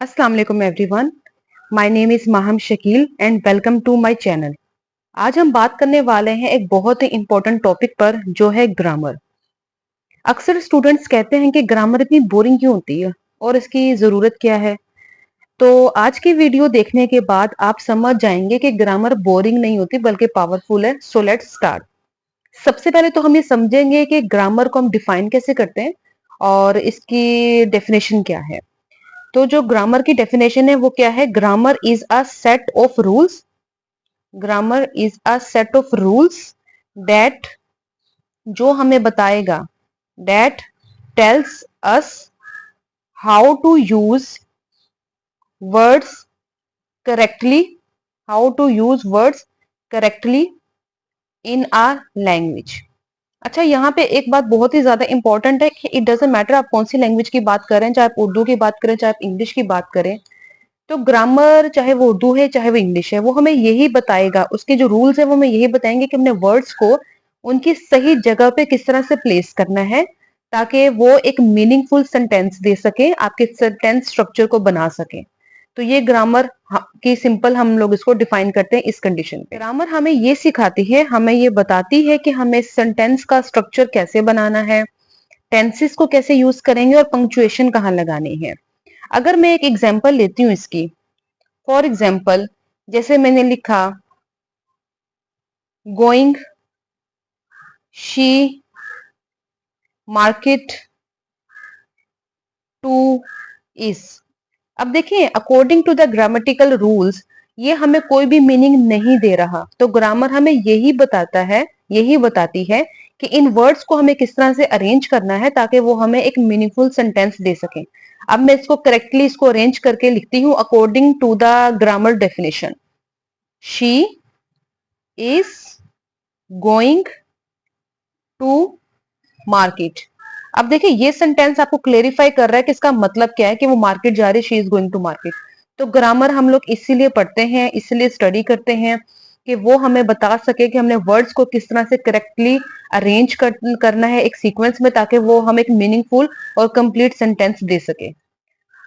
अस्सलाम वालेकुम everyone. My name is Maham Shakeel and welcome to my channel. आज हम बात करने वाले हैं एक बहुत ही इंपॉर्टेंट टॉपिक पर जो है ग्रामर। अक्सर स्टूडेंट्स कहते हैं कि ग्रामर इतनी बोरिंग क्यों होती है और इसकी जरूरत क्या है। तो आज की वीडियो देखने के बाद आप समझ जाएंगे कि ग्रामर बोरिंग नहीं होती बल्कि पावरफुल है। So let's start. सबसे पहले तो हम ये समझेंगे कि ग्रामर को हम डिफाइन कैसे करते हैं और इसकी डेफिनेशन क्या है। तो जो ग्रामर की डेफिनेशन है वो क्या है? Grammar is a set of rules. Grammar is a set of rules that, जो हमें बताएगा, that tells us how to use words correctly, how to use words correctly in our language. अच्छा, यहाँ पे एक बात बहुत ही ज्यादा इंपॉर्टेंट है कि इट डजेंट मैटर आप कौन सी लैंग्वेज की बात करें, चाहे आप उर्दू की बात करें चाहे आप इंग्लिश की बात करें। तो ग्रामर चाहे वो उर्दू है चाहे वो इंग्लिश है, वो हमें यही बताएगा, उसके जो रूल्स है वो हमें यही बताएंगे कि हमने वर्ड्स को उनकी सही जगह पे किस तरह से प्लेस करना है ताकि वो एक मीनिंगफुल सेंटेंस दे सके, आपके सेंटेंस स्ट्रक्चर को बना सके। तो ये ग्रामर की सिंपल हम लोग इसको डिफाइन करते हैं इस कंडीशन पे। ग्रामर हमें ये सिखाती है, हमें ये बताती है कि हमें सेंटेंस का स्ट्रक्चर कैसे बनाना है, टेंसेस को कैसे यूज करेंगे और पंक्चुएशन कहाँ लगानी है। अगर मैं एक एग्जांपल लेती हूँ इसकी, फॉर एग्जाम्पल जैसे मैंने लिखा going she market to is. अब देखिए, according to the grammatical rules ये हमें कोई भी मीनिंग नहीं दे रहा। तो ग्रामर हमें यही बताता है, यही बताती है कि इन वर्ड्स को हमें किस तरह से अरेंज करना है ताकि वो हमें एक मीनिंगफुल सेंटेंस दे सके। अब मैं इसको करेक्टली इसको अरेंज करके लिखती हूँ according to the grammar definition. She is going to market. अब देखिए, ये सेंटेंस आपको क्लेरिफाई कर रहा है कि इसका मतलब क्या है कि वो मार्केट जा रही है, she is going to market. तो ग्रामर हम लोग इसीलिए पढ़ते हैं, इसीलिए स्टडी करते हैं कि वो हमें बता सके कि हमने वर्ड्स को किस तरह से करेक्टली अरेंज करना है एक सीक्वेंस में ताकि वो हम एक मीनिंगफुल और कंप्लीट सेंटेंस दे सके।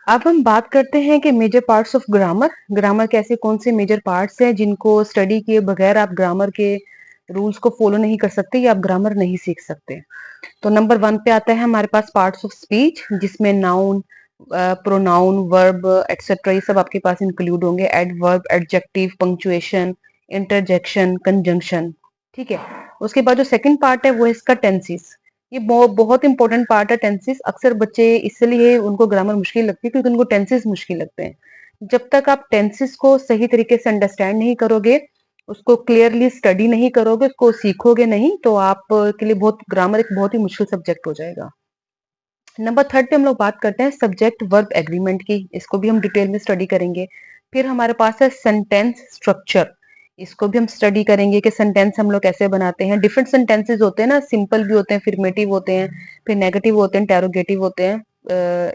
अब हम बात करते हैं कि major parts of grammar. Grammar के ऐसे कौन से मेजर पार्ट्स हैं जिनको स्टडी किए बगैर आप ग्रामर के रूल्स को फॉलो नहीं कर सकते या आप ग्रामर नहीं सीख सकते। तो नंबर 1 पे आता है हमारे पास पार्ट्स ऑफ स्पीच, जिसमें नाउन, प्रोनाउन, वर्ब एटसेट्रा ये सब आपके पास इंक्लूड होंगे। Adverb, adjective, punctuation, interjection, conjunction. ठीक है। उसके बाद जो सेकंड पार्ट है वो है इसका टेंसेस। ये बहुत इंपॉर्टेंट पार्ट है टेंसेस। अक्सर बच्चे इसलिए उनको ग्रामर मुश्किल लगती है क्योंकि उनको टेंसेस मुश्किल लगते हैं। जब तक आप टेंसेस को सही तरीके से अंडरस्टैंड नहीं करोगे, उसको क्लियरली स्टडी नहीं करोगे, उसको सीखोगे नहीं, तो आप के लिए बहुत ग्रामर एक बहुत ही मुश्किल सब्जेक्ट हो जाएगा। नंबर 3 पे हम लोग बात करते हैं सब्जेक्ट वर्ब एग्रीमेंट की। इसको भी हम डिटेल में स्टडी करेंगे। फिर हमारे पास है सेंटेंस स्ट्रक्चर। इसको भी हम स्टडी करेंगे कि सेंटेंस हम लोग कैसे बनाते हैं। डिफरेंट सेंटेंसेस होते हैं ना, सिंपल भी होते हैं, अफर्मेटिव होते हैं, फिर नेगेटिव होते हैं, इंटेरोगेटिव होते हैं।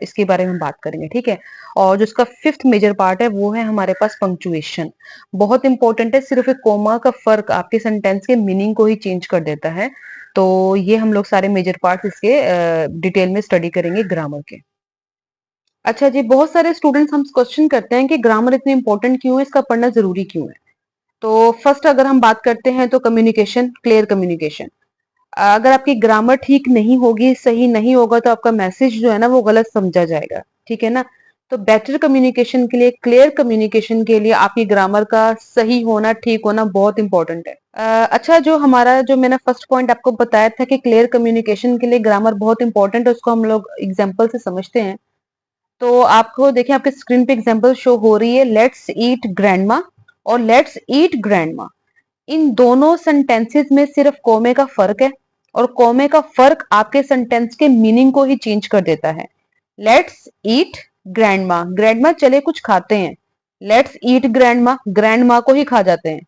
इसके बारे में हम बात करेंगे, ठीक है। और जो इसका 5th मेजर पार्ट है वो है हमारे पास पंक्चुएशन। बहुत इंपॉर्टेंट है, सिर्फ एक कोमा का फर्क आपके सेंटेंस के मीनिंग को ही चेंज कर देता है। तो ये हम लोग सारे मेजर पार्ट्स इसके डिटेल में स्टडी करेंगे ग्रामर के। अच्छा जी, बहुत सारे स्टूडेंट्स हम क्वेश्चन करते हैं कि ग्रामर इतनी इंपॉर्टेंट क्यों है, इसका पढ़ना जरूरी क्यों है। तो फर्स्ट अगर हम बात करते हैं तो कम्युनिकेशन, क्लियर कम्युनिकेशन। अगर आपकी ग्रामर ठीक नहीं होगी, सही नहीं होगा, तो आपका मैसेज जो है ना वो गलत समझा जाएगा, ठीक है ना। तो बेटर कम्युनिकेशन के लिए, क्लियर कम्युनिकेशन के लिए आपकी ग्रामर का सही होना, ठीक होना बहुत इंपॉर्टेंट है। अच्छा, जो हमारा जो मैंने फर्स्ट पॉइंट आपको बताया था कि क्लियर कम्युनिकेशन के लिए ग्रामर बहुत इंपॉर्टेंट है, उसको हम लोग एग्जाम्पल से समझते हैं। तो आपको देखिए, आपके स्क्रीन पे एग्जाम्पल शो हो रही है, लेट्स ईट ग्रैंडमा और लेट्स ईट ग्रैंडमा। इन दोनों सेंटेंसेस में सिर्फ कोमे का फर्क है और कोमे का फर्क आपके सेंटेंस के मीनिंग को ही चेंज कर देता है। लेट्स ईट ग्रैंडमा, ग्रैंडमा चले कुछ खाते हैं। लेट्स ईट ग्रैंडमा, ग्रैंडमा को ही खा जाते हैं।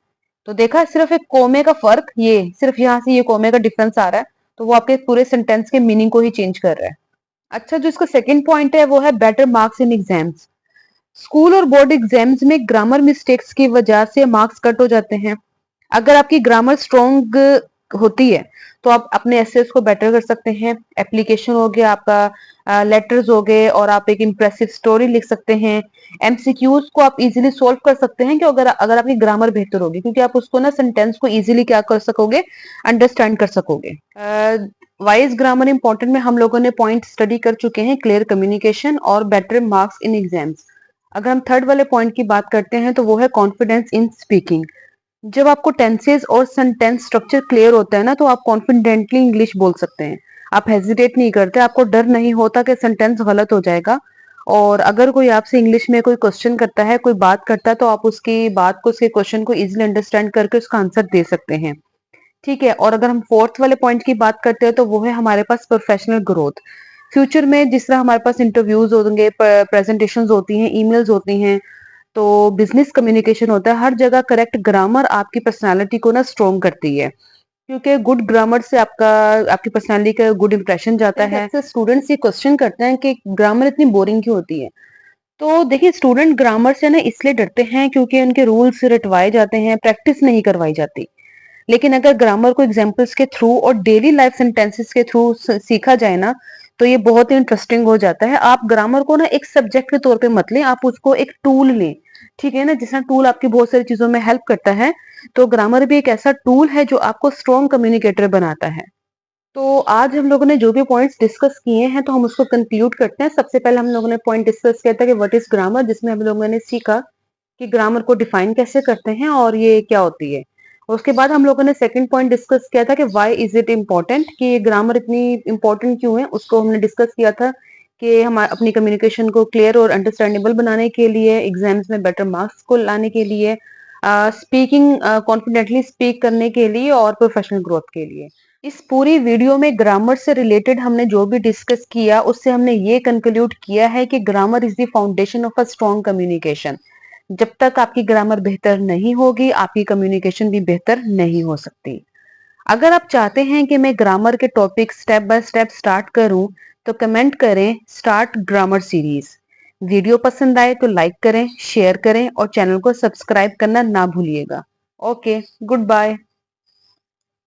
तो देखा, सिर्फ एक कोमे का फर्क, ये सिर्फ यहां से ये कोमे का डिफरेंस आ रहा है, तो वो आपके पूरे सेंटेंस के मीनिंग को ही चेंज कर रहा है। अच्छा, जो इसका सेकंड पॉइंट है वो है better marks in exams. School और बोर्ड एग्जाम्स में ग्रामर मिस्टेक्स की वजह से मार्क्स कट हो जाते हैं। अगर आपकी ग्रामर स्ट्रॉन्ग होती है तो आप अपने एसेस को बेटर कर सकते हैं। एप्लीकेशन हो गया आपका, लेटर्स हो गए, और आप एक इम्प्रेसिव स्टोरी लिख सकते हैं। एमसीक्यूज को आप इजीली सोल्व कर सकते हैं कि अगर अगर आपकी ग्रामर बेहतर होगी, क्योंकि आप उसको ना सेंटेंस को इजीली क्या कर सकोगे, अंडरस्टैंड कर सकोगे। वाइज ग्रामर इंपॉर्टेंट में हम लोगों ने पॉइंट स्टडी कर चुके हैं, क्लियर कम्युनिकेशन और बेटर मार्क्स इन एग्जाम्स। अगर हम थर्ड वाले पॉइंट की बात करते हैं तो वो है कॉन्फिडेंस इन स्पीकिंग। जब आपको टेंसेस और सेंटेंस स्ट्रक्चर क्लियर होता है ना, तो आप कॉन्फिडेंटली इंग्लिश बोल सकते हैं। आप हेजिटेट नहीं करते, आपको डर नहीं होता कि सेंटेंस गलत हो जाएगा। और अगर कोई आपसे इंग्लिश में कोई क्वेश्चन करता है, कोई बात करता है, तो आप उसकी बात को, उसके क्वेश्चन को इजीली अंडरस्टैंड करके उसका आंसर दे सकते हैं। ठीक है। और अगर हम फोर्थ वाले पॉइंट की बात करते हैं तो वो है हमारे पास प्रोफेशनल ग्रोथ। फ्यूचर में जिस तरह हमारे पास इंटरव्यूज होंगे, प्रेजेंटेशंस होती हैं, ईमेल्स होती हैं, तो बिजनेस कम्युनिकेशन होता है, हर जगह करेक्ट ग्रामर आपकी पर्सनालिटी को ना स्ट्रॉन्ग करती है, क्योंकि गुड ग्रामर से आपका, आपकी पर्सनालिटी का गुड इंप्रेशन जाता है। अक्सर स्टूडेंट्स ये क्वेश्चन करते हैं कि ग्रामर इतनी बोरिंग क्यों होती है। तो देखिए, स्टूडेंट ग्रामर से ना इसलिए डरते हैं क्योंकि उनके रूल्स रटवाए जाते हैं, प्रैक्टिस नहीं करवाई जाती। लेकिन अगर ग्रामर को एग्जाम्पल्स के थ्रू और डेली लाइफ सेंटेंसेस के थ्रू सीखा जाए ना, तो ये बहुत ही इंटरेस्टिंग हो जाता है। आप ग्रामर को ना एक सब्जेक्ट के तौर पे मत लें, आप उसको एक टूल लें। ठीक है ना, जिसना टूल आपकी बहुत सारी चीजों में हेल्प करता है, तो ग्रामर भी एक ऐसा टूल है जो आपको स्ट्रॉन्ग कम्युनिकेटर बनाता है। तो आज हम लोगों ने जो भी पॉइंट्स डिस्कस किए हैं, तो हम उसको कंक्लूड करते हैं। सबसे पहले हम लोगों ने पॉइंट डिस्कस किया था कि व्हाट इज ग्रामर, जिसमें हम लोगों ने सीखा कि ग्रामर को डिफाइन कैसे करते हैं और ये क्या होती है। उसके बाद हम लोगों ने सेकंड पॉइंट डिस्कस किया था कि व्हाई इज इट इम्पोर्टेंट, कि ये ग्रामर इतनी इंपॉर्टेंट क्यों है। उसको हमने डिस्कस किया था कि हम अपनी कम्युनिकेशन को क्लियर और अंडरस्टैंडेबल बनाने के लिए, एग्जाम्स में बेटर मार्क्स को लाने के लिए, स्पीकिंग कॉन्फिडेंटली स्पीक करने के लिए, और प्रोफेशनल ग्रोथ के लिए। इस पूरी वीडियो में ग्रामर से रिलेटेड हमने जो भी डिस्कस किया, उससे हमने ये कंक्लूड किया है कि grammar is the foundation of a strong communication. जब तक आपकी ग्रामर बेहतर नहीं होगी, आपकी कम्युनिकेशन भी बेहतर नहीं हो सकती। अगर आप चाहते हैं कि मैं ग्रामर के topic step by step start करूं, तो कमेंट करें स्टार्ट ग्रामर सीरीज। वीडियो पसंद आए तो लाइक करें, शेयर करें और चैनल को सब्सक्राइब करना ना भूलिएगा। Okay, good bye.